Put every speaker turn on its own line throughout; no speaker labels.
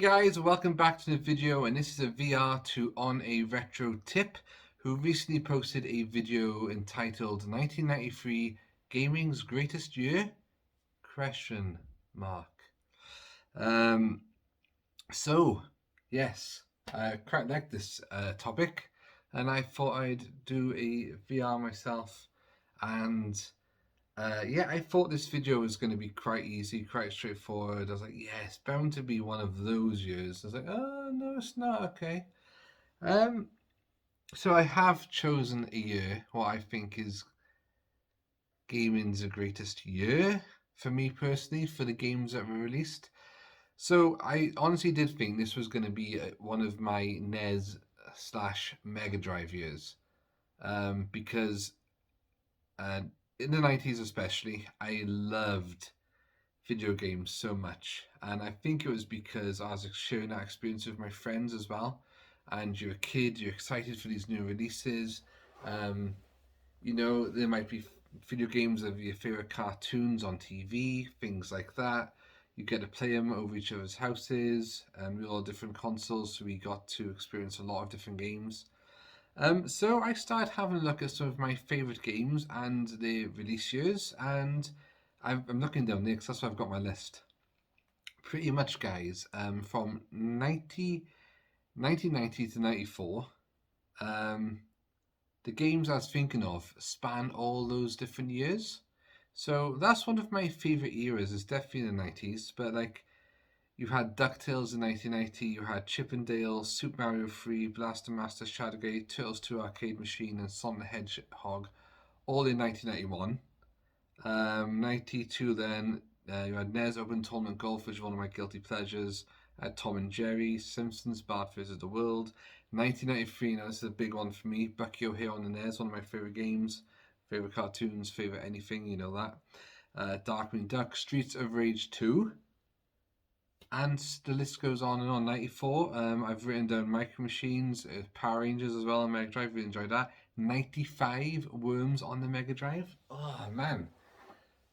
Guys, welcome back to the video, and this is a VR to Onaretrotip, who recently posted a video entitled 1993 Gaming's Greatest Year? Question mark. Um, yes, I quite like this topic, and I thought I'd do a VR myself, and yeah, I thought this video was going to be quite easy, quite straightforward. I was like, yeah, it's bound to be one of those years. I was like, oh, no, it's not. Okay. Um, so I have chosen a year, what I think is gaming's the greatest year for me personally, for the games that were released. So I honestly did think this was going to be one of my NES slash Mega Drive years. Because uh, in the 90s especially, I loved video games so much, and I think it was because I was sharing that experience with my friends as well. And you're a kid, you're excited for these new releases. Um, there might be video games of your favorite cartoons on TV, things like that. You get to play them over each other's houses, with all different consoles, so we got to experience a lot of different games. So I started having a look at some of my favorite games and the release years, and I'm looking down there because that's what I've got on my list. Pretty much, guys, from 1990 to 94, the games I was thinking of span all those different years. So that's one of my favorite eras, is definitely the 90s, but like, you had DuckTales in 1990, you had Chip 'n Dale, Super Mario 3, Blaster Master, Shadowgate, Turtles 2 Arcade Machine, and Sonic the Hedgehog, all in 1991. 92 then, you had NES Open Tournament Golf, which is one of my guilty pleasures. Tom and Jerry, Simpsons, Bart vs. the World. 1993, now this is a big one for me. Bucky O'Hare on the NES, one of my favourite games, favourite cartoons, favourite anything, you know that. Darkwing Duck, Streets of Rage 2. And the list goes on and on. 94, I've written down Micro Machines, Power Rangers as well on Mega Drive, really enjoyed that. 95, Worms on the Mega Drive. Oh, man.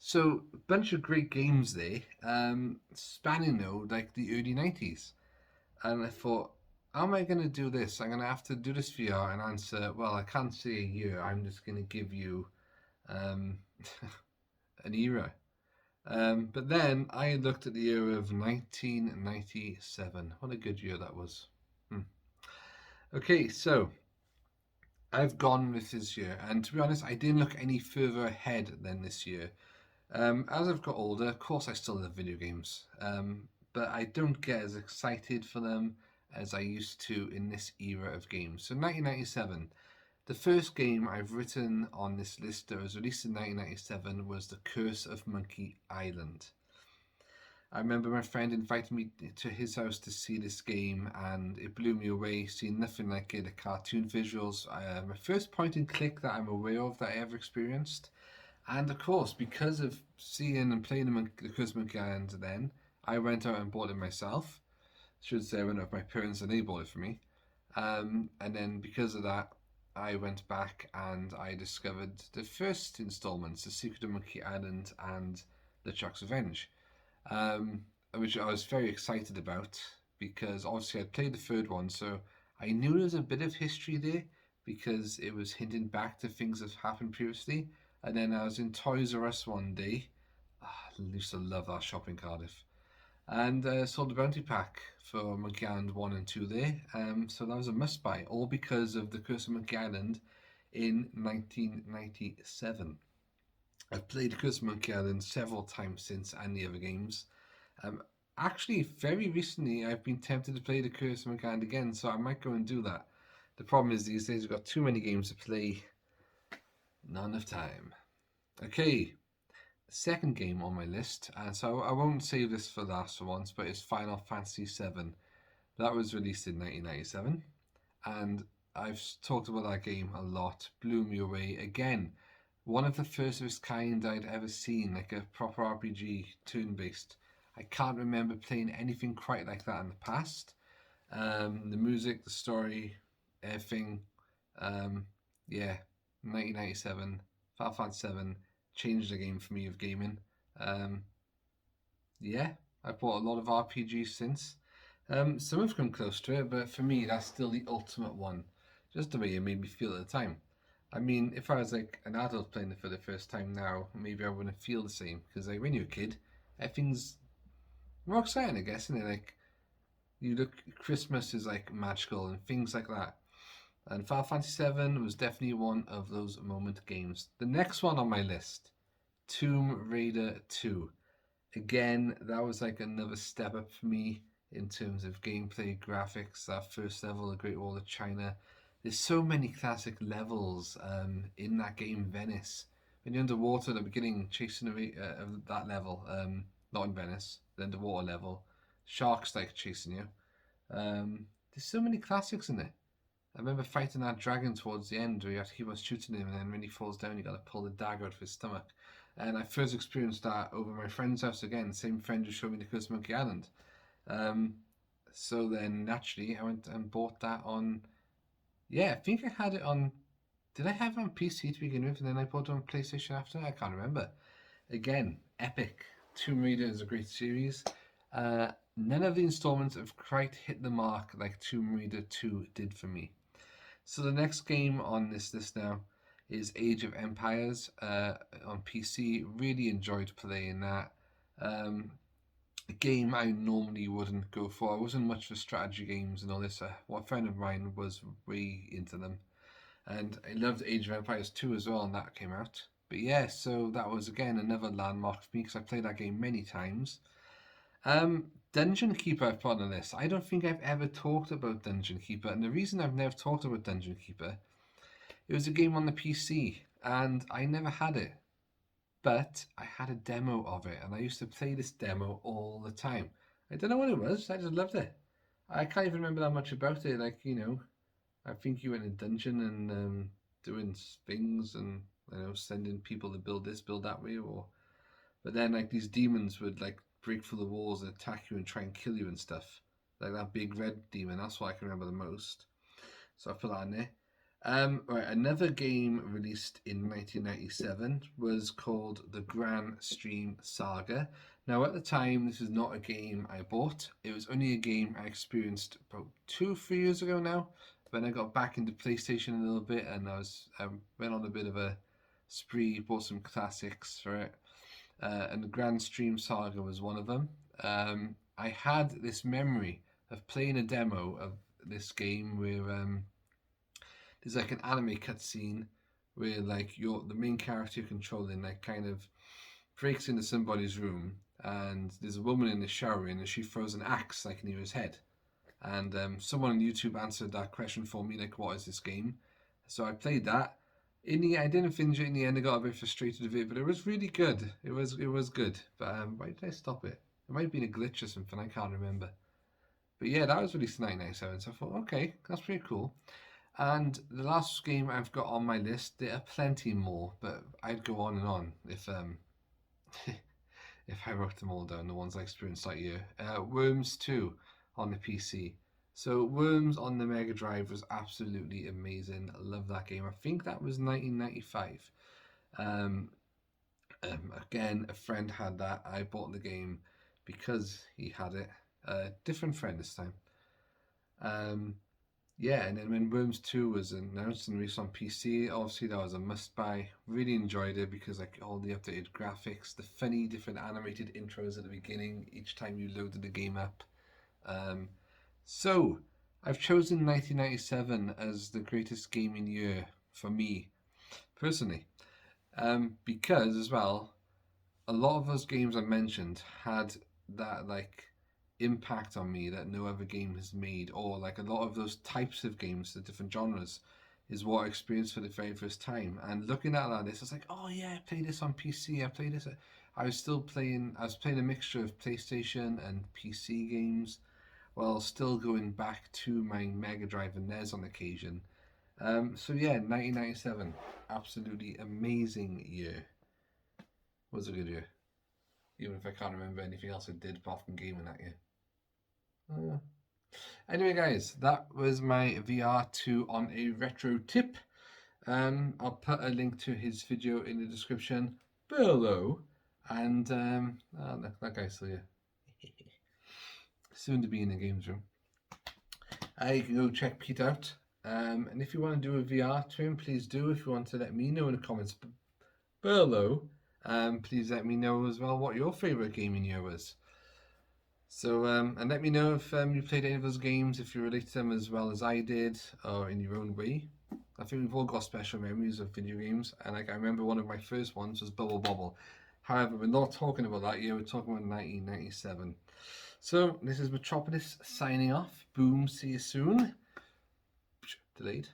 So, a bunch of great games there, spanning though, like the early 90s. And I thought, how am I going to do this? I'm going to have to do this VR and answer, well, I can't say a year, I'm just going to give you um, an era. But then I looked at the year of 1997. What a good year that was. Okay, so I've gone with this year, and to be honest, I didn't look any further ahead than this year. As I've got older, of course, I still love video games, but I don't get as excited for them as I used to in this era of games. So 1997, the first game I've written on this list that was released in 1997 was The Curse of Monkey Island. I remember my friend invited me to his house to see this game, and it blew me away, seeing nothing like it. The cartoon visuals, my first point and click that I'm aware of that I ever experienced. And of course, because of seeing and playing the Curse of Monkey Island then, I went out and bought it myself. I should say I went out with my parents and they bought it for me. And then because of that, I went back and I discovered the first installments, The Secret of Monkey Island and LeChuck's Revenge, which I was very excited about because obviously I'd played the third one, so I knew there was a bit of history there because it was hinting back to things that happened previously. And then I was in Toys R Us one day. I used to love that shop in Cardiff. And saw the bounty pack for Monkey Island 1 and 2 there. So that was a must buy, all because of The Curse of Monkey Island in 1997. I've played The Curse of Monkey Island several times since, and the other games. Actually, very recently, I've been tempted to play The Curse of Monkey Island again, so I might go and do that. The problem is these days we've got too many games to play. Not enough time. Okay, second game on my list, and so I won't save this for last for once, but it's Final Fantasy VII. That was released in 1997, and I've talked about that game a lot. Blew me away. Again, one of the first of its kind I'd ever seen, like a proper RPG, turn-based. I can't remember playing anything quite like that in the past. The music, the story, everything. Yeah, 1997, Final Fantasy VII changed the game for me of gaming. Yeah, I bought a lot of RPGs since. Some have come close to it, but for me, that's still the ultimate one. Just the way it made me feel at the time. I mean, if I was like an adult playing it for the first time now, maybe I wouldn't feel the same. Because like when you're a kid, everything's more exciting, I guess, isn't it? Like you look, Christmas is like magical and things like that. And Final Fantasy VII was definitely one of those moment games. The next one on my list, Tomb Raider 2. Again, that was like another step up for me in terms of gameplay, graphics. That first level, the Great Wall of China. There's so many classic levels in that game, Venice. When you're underwater at the beginning, chasing away of that level, not in Venice, the underwater level, sharks like chasing you. There's so many classics in it. I remember fighting that dragon towards the end where you have to keep on shooting him, and then when he falls down, you got to pull the dagger out of his stomach. And I first experienced that over my friend's house again, same friend who showed me the Curse of Monkey Island. Um, so then naturally, I went and bought that on. Yeah, I think I had it on. Did I have it on PC to begin with, and then I bought it on PlayStation after? I can't remember. Again, epic. Tomb Raider is a great series. None of the installments have quite hit the mark like Tomb Raider 2 did for me. So the next game on this list now is Age of Empires on PC. Really enjoyed playing that. A game I normally wouldn't go for. I wasn't much for strategy games and all this. One friend of mine was way into them. And I loved Age of Empires 2 as well, and that came out. But yeah, so that was again another landmark for me because I played that game many times. Dungeon Keeper I've put on this. I don't think I've ever talked about Dungeon Keeper, and the reason I've never talked about Dungeon Keeper, it was a game on the PC, and I never had it. But I had a demo of it, and I used to play this demo all the time. I don't know what it was, I just loved it. I can't even remember that much about it. Like, I think you were in a dungeon and doing things and, sending people to build this, build that way, or. But then, like, these demons would, like, break through the walls and attack you and try and kill you and stuff. Like that big red demon, that's what I can remember the most. So I put that in there. Right, another game released in 1997 was called the Grand Stream Saga. Now, at the time, this is not a game I bought. It was only a game I experienced about 2-3 years ago now. When I got back into PlayStation a little bit, and I went on a bit of a spree, bought some classics for it. And the Grand Stream Saga was one of them. I had this memory of playing a demo of this game where there's like an anime cutscene where like the main character you're controlling like kind of breaks into somebody's room, and there's a woman in the shower and she throws an axe like near his head. And someone on YouTube answered that question for me, like, what is this game? So I played that. I didn't finish it in the end. I got a bit frustrated with it, but it was really good. It was good. But why did I stop it? It might have been a glitch or something. I can't remember. But yeah, that was released in 1997. So I thought, okay, that's pretty cool. And the last game I've got on my list, there are plenty more, but I'd go on and on if if I wrote them all down, the ones I experienced that year. Worms 2 on the PC. So Worms on the Mega Drive was absolutely amazing. I love that game. I think that was 1995. Again, a friend had that. I bought the game because he had it. Different friend this time. Yeah, and then when Worms 2 was announced and released on PC, obviously that was a must buy. Really enjoyed it because like all the updated graphics, the funny different animated intros at the beginning each time you loaded the game up. So I've chosen 1997 as the greatest gaming year for me personally, because as well, a lot of those games I mentioned had that like impact on me that no other game has made, or like a lot of those types of games, the different genres, is what I experienced for the very first time. And looking at that list, I was like, oh yeah, I played this on PC. I played this. I was playing a mixture of PlayStation and PC games, while still going back to my Mega Drive and NES on occasion. So yeah, 1997, absolutely amazing year. Was a good year, even if I can't remember anything else I did apart from gaming that year. Anyway, guys, that was my VR2 Onaretrotip. I'll put a link to his video in the description below. And that guy's still here. soon to be in the games room. You can go check Pete out. And if you want to do a VR to him, please do. If you want to let me know in the comments below, please let me know as well what your favourite gaming year was. So, and let me know if you played any of those games, if you relate to them as well as I did, or in your own way. I think we've all got special memories of video games, and like I remember one of my first ones was Bubble Bobble. However, we're not talking about that year, we're talking about 1997. So, this is Metropolis signing off. Boom, see you soon. Delayed.